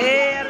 ए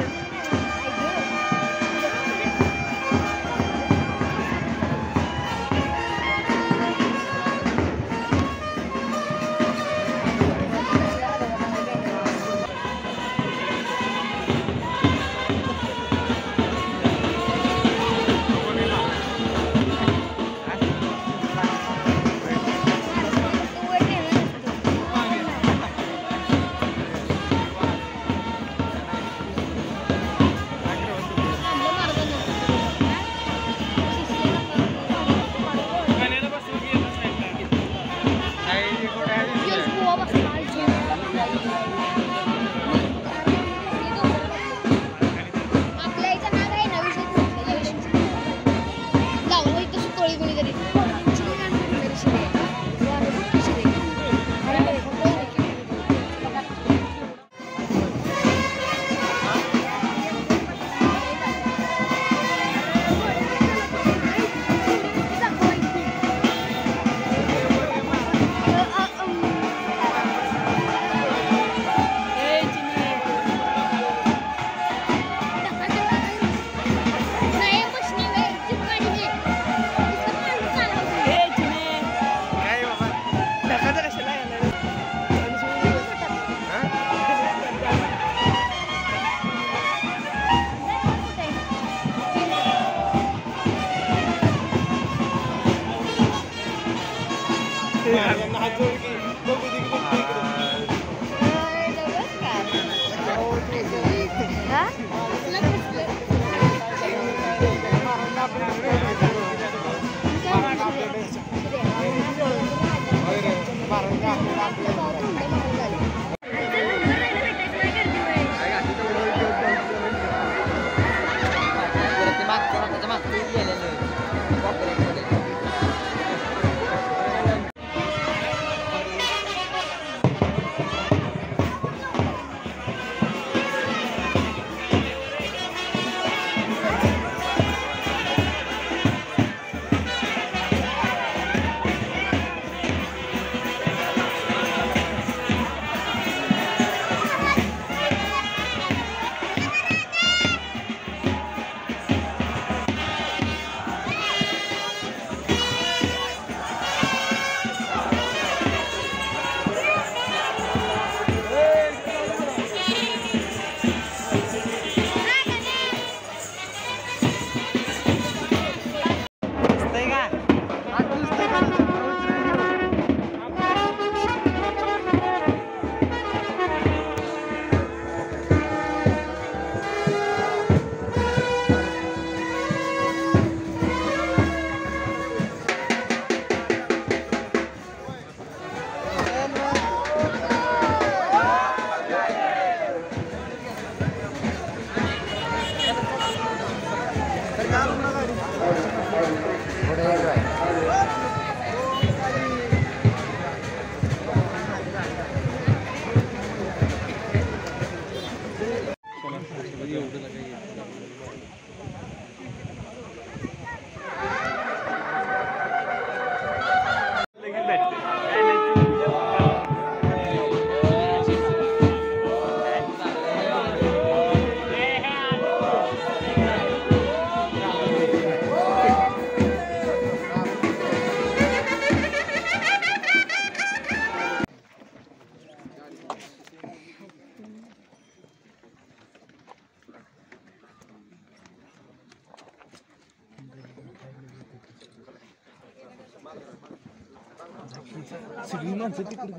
सगळी माणसं तिकडे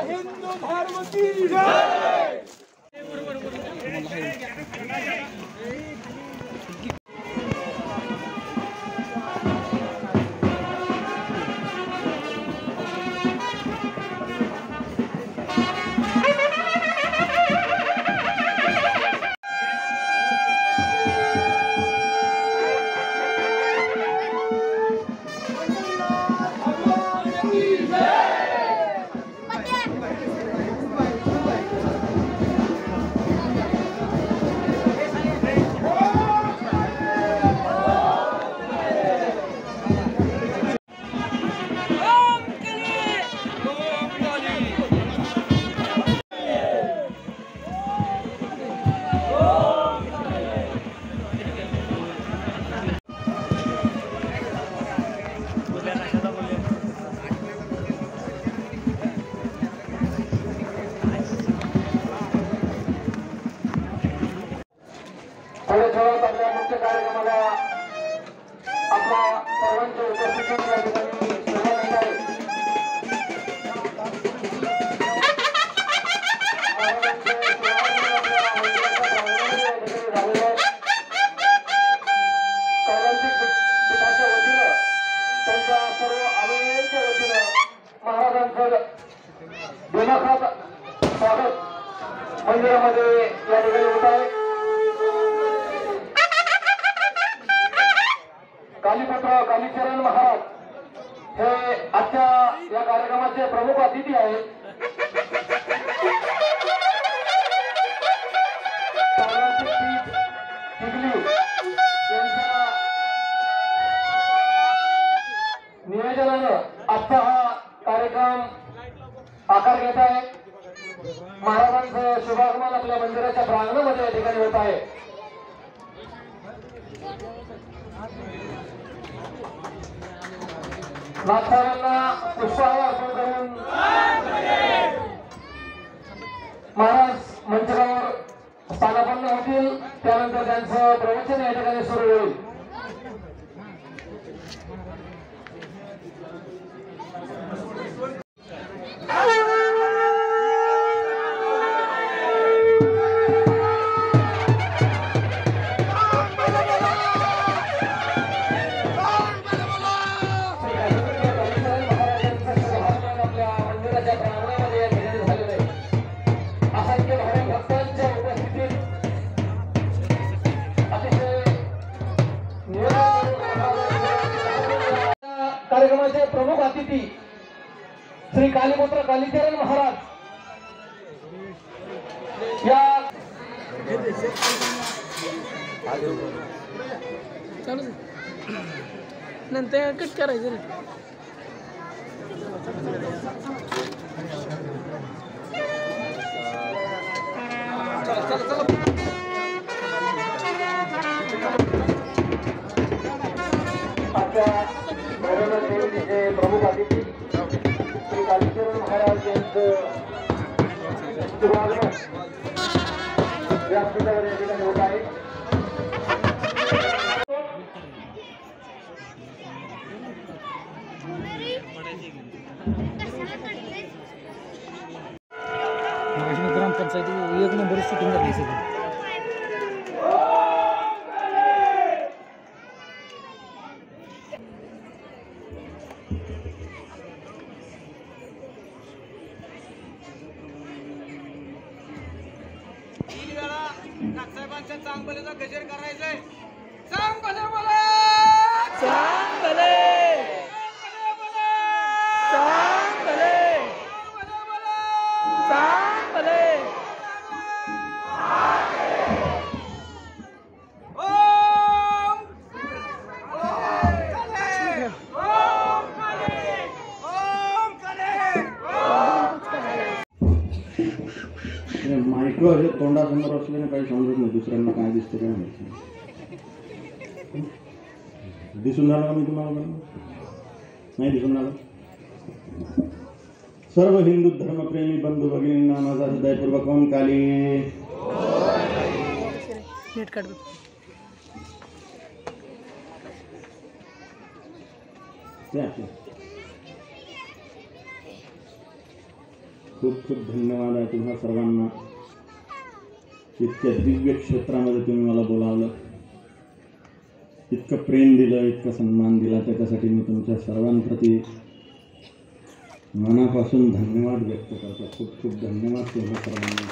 हिंदू धर्म की जय। आपल्या मुख्य कार्यक्रमाला आपल्या सर्वांच्या उपस्थितीत या ठिकाणी सुरुवात आहे। त्यांच्या सर्व अनुयायांच्या वतीनं महाराजांचं दिमाखात स्वागत मंदिरामध्ये या ठिकाणी होत आहे। कालीपुत्र कालीचरण महाराज हे आजच्या या कार्यक्रमाचे प्रमुख अतिथी आहेत। यांच्या नियोजनानं आजचा हा कार्यक्रम आकार घेत आहे। महाराजांचं शुभागमन आपल्या मंदिराच्या प्रांगणामध्ये या ठिकाणी होत आहे। नाथसाहेबांना पुष्पहार अर्पण करून महाराज मंचावर स्थानापन्न होतील। त्यानंतर त्यांचं प्रवचन या ठिकाणी सुरू होईल। कार्यक्रमाचे प्रमुख अतिथी श्री कालीपुत्र कालीचरण महाराज या नंतर कट करायचं ना। प्रमुख अतिथी श्री कालीचरण महाराज यांचं शुभागमन व्यासपीठावर या ठिकाणी होत आहे। ग्रामपंचायती एक नंबर सुटून जाते सगळं। सांगभलेचा गजर करायचंय. सांग भले भले सांग भले सांग भले सांग भले ओम काले ओम काले ओम काले. माईक हे तोंडासमोर असल्याने काही समजत नाही दुसऱ्यांना काय दिसतं काय माहिती. दिसून राहिलं का मी तुम्हाला? नाही दिसून राहिलं. सर्व हिंदू धर्मप्रेमी बंधू भगिनींना माझा हृदयपूर्वक ओम काली. नीट काढतो. खूप खूप धन्यवाद आहे तुम्हा सर्वांना. इतक्या दिव्य क्षेत्रामध्ये तुम्ही मला बोलावलं, इतकं प्रेम दिलं, इतका सन्मान दिला, त्याच्यासाठी मी तुमच्या सर्वांप्रती मनापासून धन्यवाद व्यक्त करतो. खूप खूप धन्यवाद तुम्हा सर्वांना.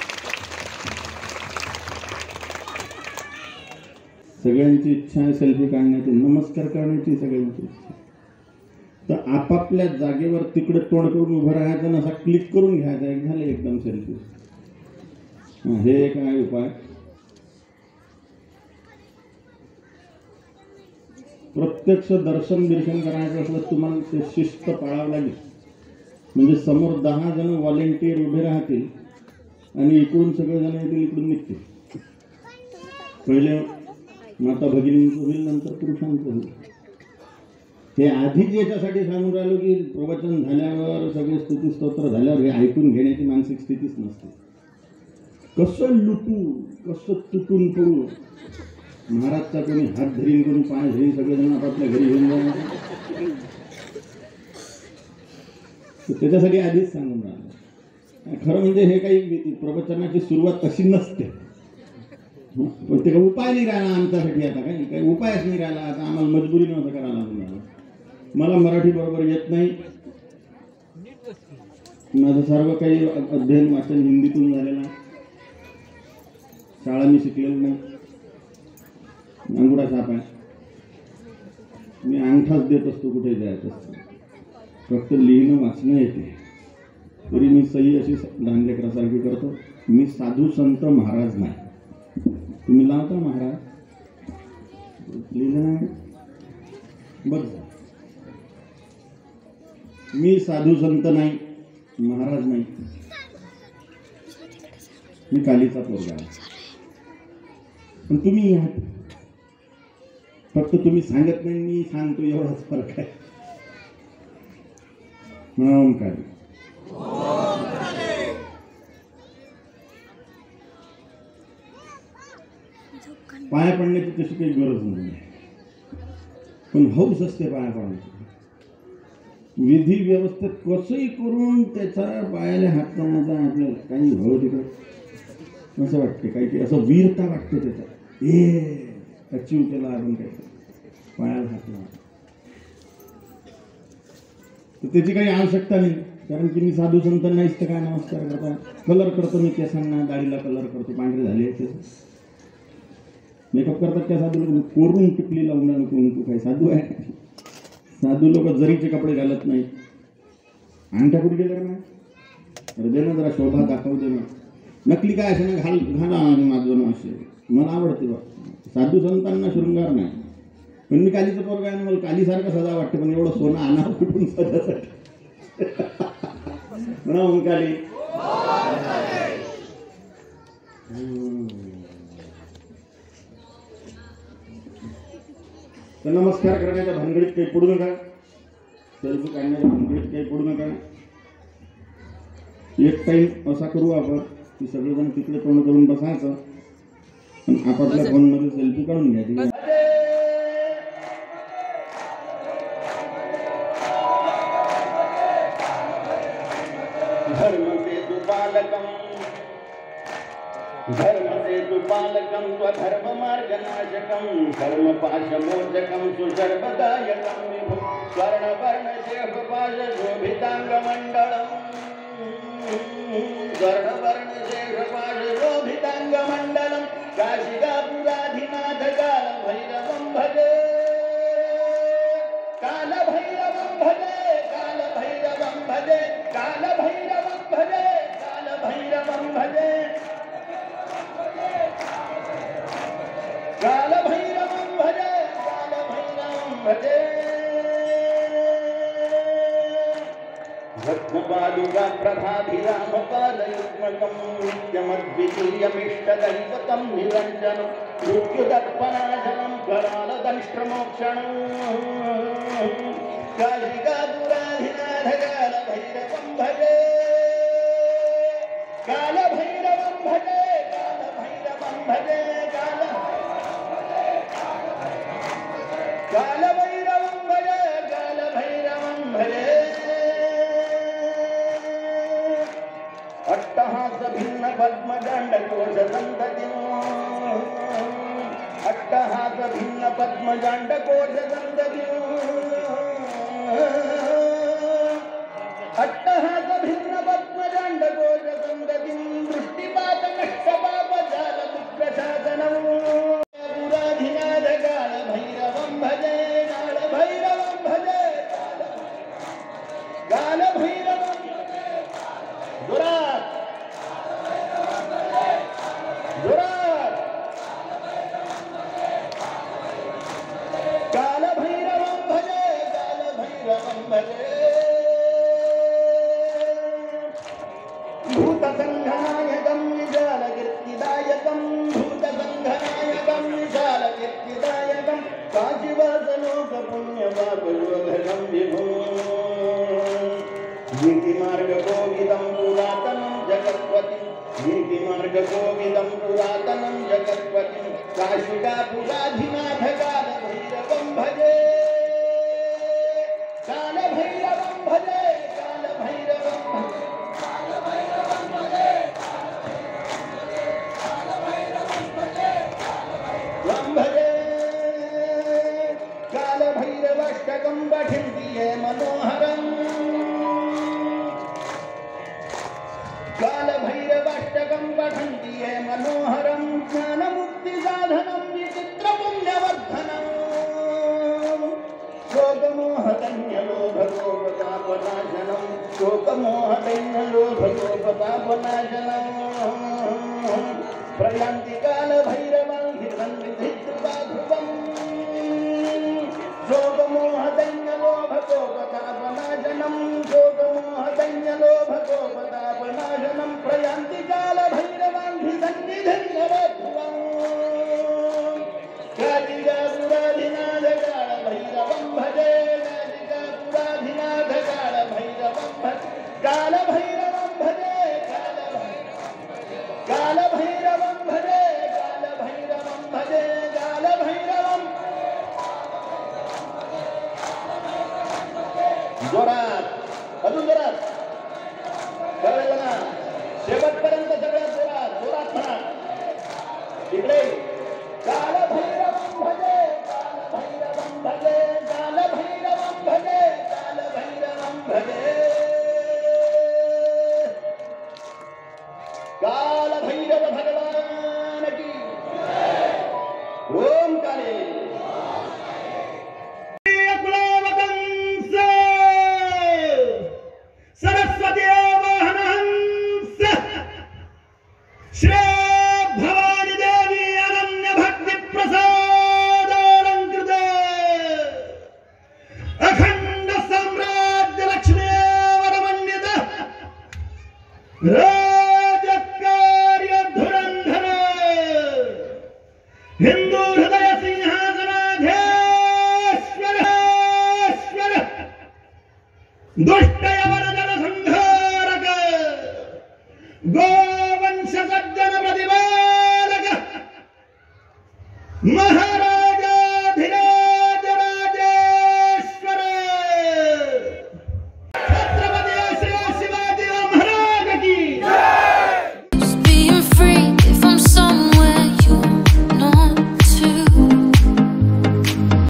सगळ्यांची इच्छा आहे सेल्फी काढण्याची, नमस्कार करण्याची सगळ्यांची इच्छा. तर आपापल्या जागेवर तिकडे तोंड करून उभं राहायचं, नसा क्लिक करून घ्यायचं, एक झाले एकदम सेल्फी. हे एक आहे उपाय. प्रत्यक्ष दर्शन करायचं असलं तुम्हाला ते शिस्त पाळावं लागेल. म्हणजे समोर 10 जण व्हॉलेंटियर उभे राहतील आणि इकडून सगळे जण येतील, इकडून निघतील. पहिले माता भगिनींचं होईल, नंतर पुरुषांचं होईल. हे आधीच याच्यासाठी सांगून राहिलो की प्रवचन झाल्यावर सगळे स्तुतिस्तोत्र झाल्यावर हे ऐकून घेण्याची मानसिक स्थितीच नसते. कसं लुटू, कसं तुटून पडू, महाराजचा कोणी हात धरीन, कोणी पाय धरीन, सगळेजण आपापल्या घरी घेऊन जाणार. त्याच्यासाठी आधीच सांगून राहिलं. खरं म्हणजे हे काही प्रवचनाची सुरुवात अशी नसते. पण ते काही उपाय नाही राहिला आमच्यासाठी. आता काही उपायच नाही राहिला. आता आम्हाला मजबुरी नव्हतं करायला लागून राहिलं. मला मराठी बरोबर येत नाही. माझं सर्व काही अध्ययन वाचन हिंदीतून झालेलं आहे. शाळा मी शिकलेलो नाही. अंगुडा साप आहे. मी अंगठाच देत असतो कुठे जायचं असतं. फक्त लिहिणं वाचणं येते. तरी मी सही अशी लहानलेकरासारखी करतो. मी साधू संत महाराज नाही. तुम्ही लावता महाराज लिहिलं नाही बघ. मी साधू संत नाही, महाराज नाही. मी कालीचा पोरगा आहे. पण तुम्ही या, फक्त तुम्ही सांगत नाही, मी सांगतो, एवढाच फरक आहे. म्हणा ओम काली. पाया पडण्याची तशी काही गरज नाही, पण हौस असते पाया पडण्याची. विधी व्यवस्थेत कसंही करून त्याचा पायाला हात लावण्याचा आपल्याला काही भाव तिकडे असं वाटते, काही असं वीरता वाटते त्याचा. अचीव केला आपण काय, पायाला हात लावला. तर त्याची काही आवश्यकता नाही. कारण की मी साधू संत नाहीच तर काय नमस्कार करता. कलर करतो मी केसांना, दाढीला कलर करतो, पांढरे झाले केस. मेकअप करतात त्या साधू लोक. कोरून टिकली लावून नको, काही साधू आहे? साधू लोक जरीचे कपडे घालत नाही. अंगठा कुठे गेला ना? अरे दे ना जरा शोभा दाखवू दे ना. नकली काय असे ना घाला माझं असे. मला आवडते बा. साधू संतांना शृंगार नाही. पण मी कालीचं पोरगा आहे ना, मला कालीसारखं सजा वाटते. पण एवढं सोनं आणा कुठून सजासाठी. म्हणा ओम काली. तर नमस्कार करण्याच्या भानगडीत काही पडू नका. सेल्फी काढण्याच्या भानगडीत काही पडू नका. एक टाइम असा करू आपण की सगळेजण तिकडे तोंड करून बसायचं आणि आपापल्या फोनमध्ये सेल्फी काढून घ्यायची. धर्मसेतुपालकं स्वधर्ममार्गनाशकं कर्मपाशमोचकं सुशर्वदायकं विभुं स्वर्णवर्णशेषपाशशोभिताङ्गमण्डलम् स्वर्णवर्णशेषपाशशोभिताङ्गमण्डलं काशिकापुराधिनाथ कालभैरवं भजे कालभैरवं भजे कालभैरवं भजे कालभैरवं भजे कालभैरवं भजे कालभैरवं भजे कालभैरवं भजे रत्नपादुका प्रभाभिरामपादयुग्मकं नित्यमद्वितीयमिष्टदैवतं निरञ्जनं मृत्युदर्पणाशनं करालदंष्ट्रमोक्षणं काशिकापुराधिनाथ कालभैरवं भजे कालभैरवं भजे कालभैरवं भजे कालभैरवं भजे कालभैरवं भजे अट्टहास भिन्न पद्मजाण्डकोश सन्ततिम् अट्टहास भिन्न पद्मजाण्डकोश सन्ततिम् अट्टहास भिन्न पद्मजाण्डकोश सन्ततिम् दृष्टिपात नष्टपापजाल पुत्रशासनम् पुराधिनाथ कालभैरवं भजे कालभैरवं भजे कालभैरवं दुरात् कालभैरवं भजे कालभैरवं भजे भूतसंघनायकं विशालकीर्तिदायकं भूतसंघनायकं विशालकीर्तिदायकं काशीवासलोकपुण्यपापयोधनं विभुम् नीतिमार्गकोविदं पुरातनं जगत्पतिं नीतिमार्गकोविदं पुरातनं जगत्पतिं काशिकापुराधिनाथ कालभैरवं भजे कालभैरवं भजे कालभैरवं भजे कालभैरवाष्टकं पठन्ति ये मनोहरम् कालभैरवाष्टकं पठन्ति ये मनोहरं ज्ञानमुक्तिसाधनं विचित्रपुण्यवर्धनम् शोकमोहदैन्यलोभकोपतापनाशनं शोकमोहदैन्यलोभकोपतापनाशनं प्रयान्ति कालभैरवं हितन्विधित्वाध्रुवम् शोकमोहदैन्यलोभकोपतापनाशनं शोकमोहदैन्यलोभकोपतापनाशनं प्रयान्ति कालभैरवं हितन्विधित्वाध्रुवम् काशिकापुराधिनाथ कालभैरवं भजे काशिकापुराधिनाथ कालभैरवं भजे कालभैरवं भजे कालभैरवं भजे कालभैरवं भजे कालभैरवं जोरात अजून जोरात